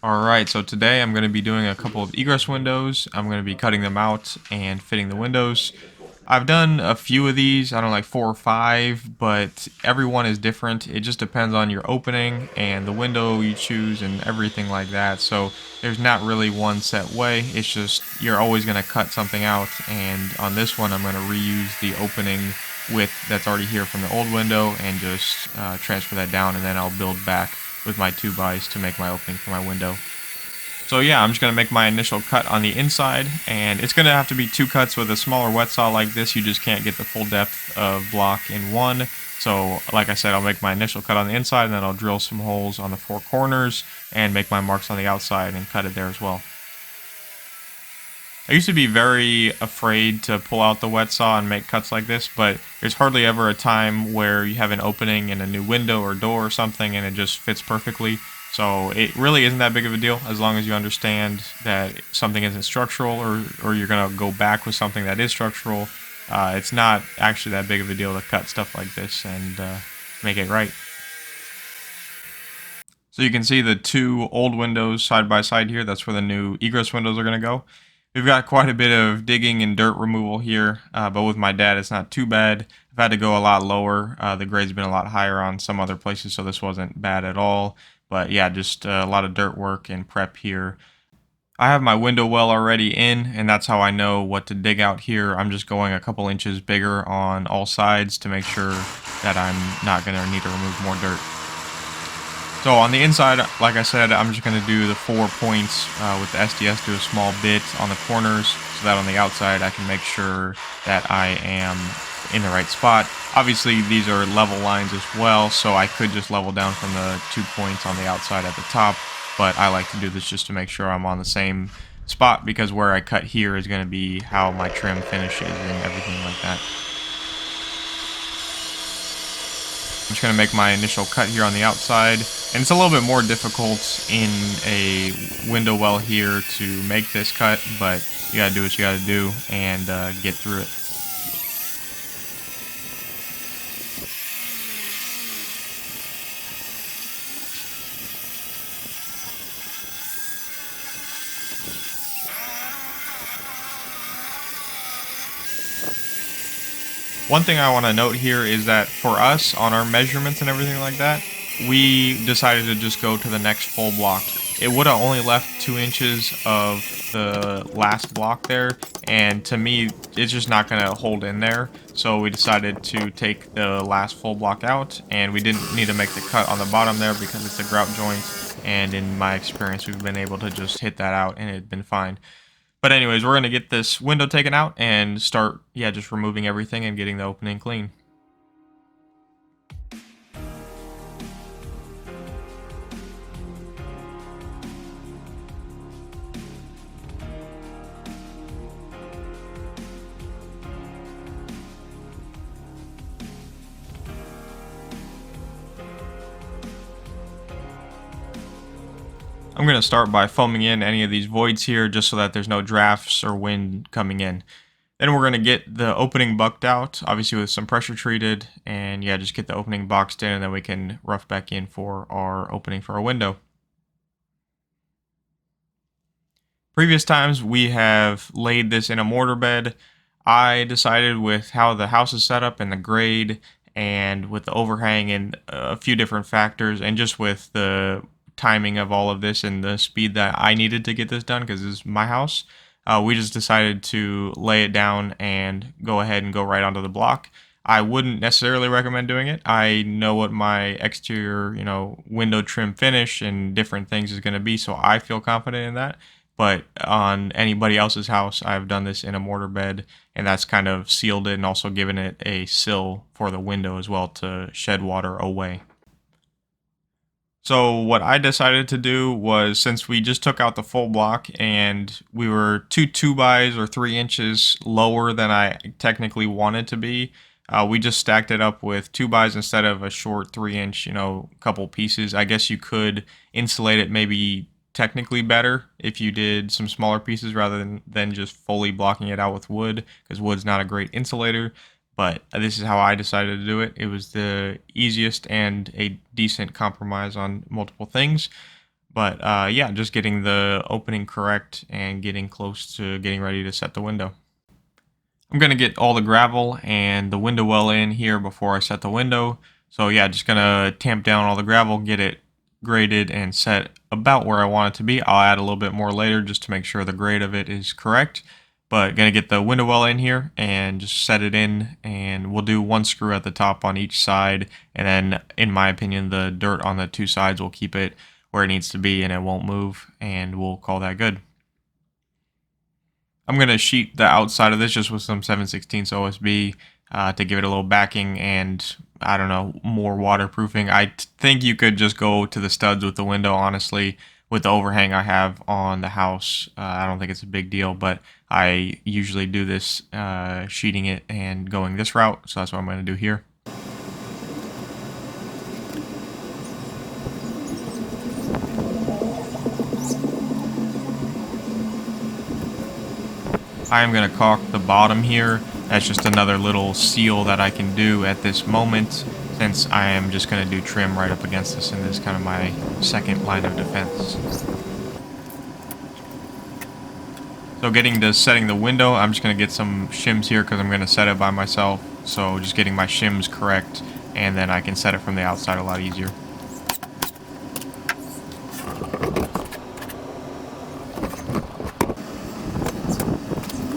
Alright, so today I'm going to be doing a couple of egress windows. I'm going to be cutting them out and fitting the windows. I've done a few of these, I don't know, like 4 or 5, but every one is different. It just depends on your opening and the window you choose and everything like that. So there's not really one set way. It's just you're always going to cut something out. And on this one, I'm going to reuse the opening width that's already here from the old window and just transfer that down, and then I'll build back with my 2x to make my opening for my window. So yeah, I'm just going to make my initial cut on the inside, and it's going to have to be 2 cuts. With a smaller wet saw like this, you just can't get the full depth of block in one. So like I said, I'll make my initial cut on the inside, and then I'll drill some holes on the 4 corners and make my marks on the outside and cut it there as well. I used to be very afraid to pull out the wet saw and make cuts like this, but there's hardly ever a time where you have an opening in a new window or door or something and it just fits perfectly. So it really isn't that big of a deal as long as you understand that something isn't structural, or you're going to go back with something that is structural. It's not actually that big of a deal to cut stuff like this and make it right. So you can see the 2 old windows side by side here. That's where the new egress windows are going to go. We've got quite a bit of digging and dirt removal here, but with my dad it's not too bad. I've had to go a lot lower. The grade's been a lot higher on some other places, so this wasn't bad at all. But yeah, just a lot of dirt work and prep here. I have my window well already in, and that's how I know what to dig out here. I'm just going a couple inches bigger on all sides to make sure that I'm not going to need to remove more dirt. So on the inside, like I said, I'm just going to do the 4 points with the SDS, do a small bit on the corners, so that on the outside I can make sure that I am in the right spot. Obviously these are level lines as well, so I could just level down from the 2 points on the outside at the top, but I like to do this just to make sure I'm on the same spot, because where I cut here is going to be how my trim finishes and everything like that. I'm just going to make my initial cut here on the outside, and it's a little bit more difficult in a window well here to make this cut, but you got to do what you got to do and get through it. One thing I want to note here is that for us, on our measurements and everything like that, we decided to just go to the next full block. It would have only left 2 inches of the last block there, and to me, it's just not going to hold in there. So we decided to take the last full block out, and we didn't need to make the cut on the bottom there because it's a grout joint, and in my experience, we've been able to just hit that out and it'd been fine. But anyways, we're going to get this window taken out and start, yeah, just removing everything and getting the opening clean. I'm going to start by foaming in any of these voids here just so that there's no drafts or wind coming in. Then we're going to get the opening bucked out, obviously with some pressure treated, and yeah, just get the opening boxed in, and then we can rough back in for our opening for our window. Previous times we have laid this in a mortar bed. I decided with how the house is set up and the grade and with the overhang and a few different factors, and just with the timing of all of this and the speed that I needed to get this done because this is my house, we just decided to lay it down and go ahead and go right onto the block. I wouldn't necessarily recommend doing it. I know what my exterior, window trim finish and different things is going to be, so I feel confident in that. But on anybody else's house, I've done this in a mortar bed, and that's kind of sealed it and also given it a sill for the window as well to shed water away. So what I decided to do was, since we just took out the full block and we were 2 2-bys or 3 inches lower than I technically wanted to be, we just stacked it up with 2-bys instead of a short 3-inch, couple pieces. I guess you could insulate it maybe technically better if you did some smaller pieces rather than just fully blocking it out with wood, because wood's not a great insulator. But this is how I decided to do it. It was the easiest and a decent compromise on multiple things. But yeah, just getting the opening correct and getting close to getting ready to set the window. I'm going to get all the gravel and the window well in here before I set the window. So yeah, just going to tamp down all the gravel, get it graded and set about where I want it to be. I'll add a little bit more later just to make sure the grade of it is correct. But going to get the window well in here and just set it in, and we'll do one screw at the top on each side, and then in my opinion the dirt on the two sides will keep it where it needs to be and it won't move, and we'll call that good. I'm going to sheet the outside of this just with some 7/16 OSB to give it a little backing and, I don't know, more waterproofing. I think you could just go to the studs with the window, honestly. With the overhang I have on the house, I don't think it's a big deal, but I usually do this sheeting it and going this route, so that's what I'm going to do here. I am going to caulk the bottom here. That's just another little seal that I can do at this moment, since I am just going to do trim right up against this, and this is kind of my second line of defense. So getting to setting the window, I'm just going to get some shims here because I'm going to set it by myself. So just getting my shims correct, and then I can set it from the outside a lot easier.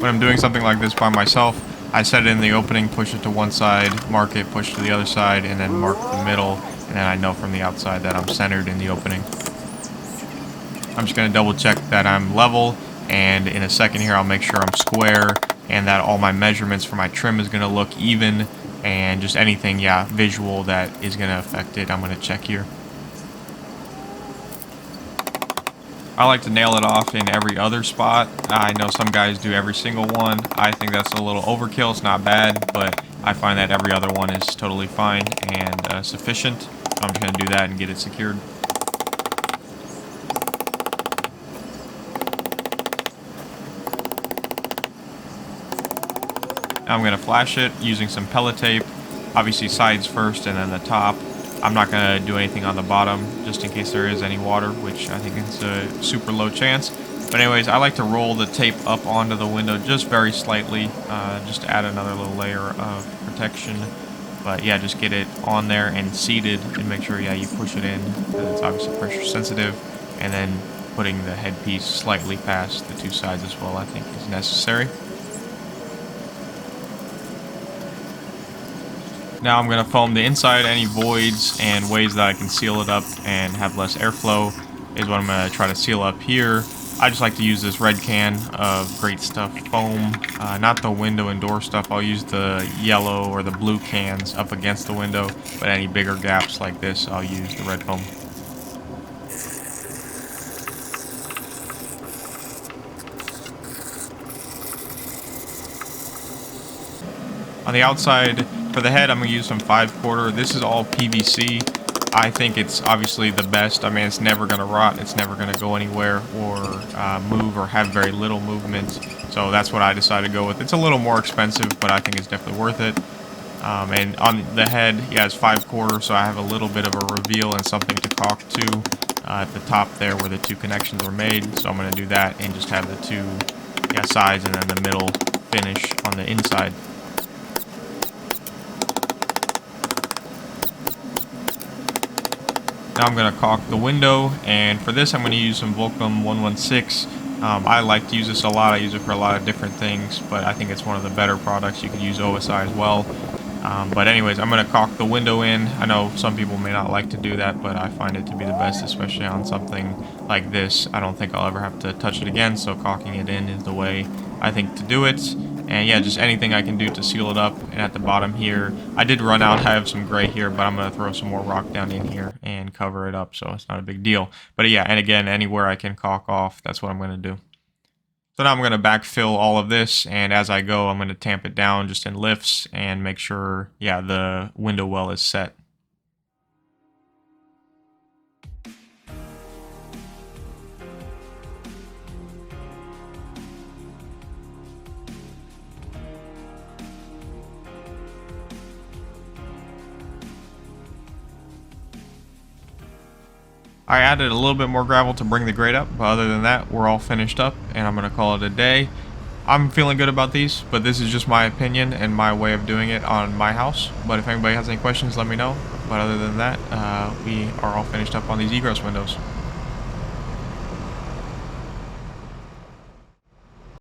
When I'm doing something like this by myself, I set it in the opening, push it to one side, mark it, push to the other side, and then mark the middle, and then I know from the outside that I'm centered in the opening. I'm just going to double check that I'm level, and in a second here I'll make sure I'm square, and that all my measurements for my trim is going to look even, and just anything, yeah, visual that is going to affect it, I'm going to check here. I like to nail it off in every other spot. I know some guys do every single one. I think that's a little overkill. It's not bad, but I find that every other one is totally fine and sufficient. So I'm just going to do that and get it secured. Now I'm going to flash it using some pellet tape. Obviously sides first and then the top. I'm not going to do anything on the bottom just in case there is any water, which I think is a super low chance. But anyways, I like to roll the tape up onto the window just very slightly, just to add another little layer of protection. But yeah, just get it on there and seated, and make sure, yeah, you push it in because it's obviously pressure sensitive. And then putting the headpiece slightly past the two sides as well, I think is necessary. Now I'm going to foam the inside. Any voids and ways that I can seal it up and have less airflow is what I'm going to try to seal up here. I just like to use this red can of Great Stuff foam, not the window and door stuff. I'll use the yellow or the blue cans up against the window, but any bigger gaps like this, I'll use the red foam. On the outside, for the head, I'm going to use some 5/4. This is all PVC. I think it's obviously the best. I mean, it's never going to rot. It's never going to go anywhere or move or have very little movement. So that's what I decided to go with. It's a little more expensive, but I think it's definitely worth it. And on the head, yeah, it's 5/4, so I have a little bit of a reveal and something to caulk to at the top there where the two connections were made. So I'm going to do that and just have the two sides and then the middle finish on the inside. Now I'm going to caulk the window, and for this I'm going to use some Volcom 116. I like to use this a lot. I use it for a lot of different things, but I think it's one of the better products. You could use OSI as well. But anyways, I'm going to caulk the window in. I know some people may not like to do that, but I find it to be the best, especially on something like this. I don't think I'll ever have to touch it again, so caulking it in is the way I think to do it. And yeah, just anything I can do to seal it up. And at the bottom here, I did run out. I have some gray here, but I'm going to throw some more rock down in here and cover it up, so it's not a big deal. But yeah, and again, anywhere I can caulk off, that's what I'm going to do. So now I'm going to backfill all of this, and as I go, I'm going to tamp it down just in lifts and make sure, yeah, the window well is set. I added a little bit more gravel to bring the grade up, but other than that, we're all finished up, and I'm going to call it a day. I'm feeling good about these, but this is just my opinion and my way of doing it on my house. But if anybody has any questions, let me know. But other than that, we are all finished up on these egress windows.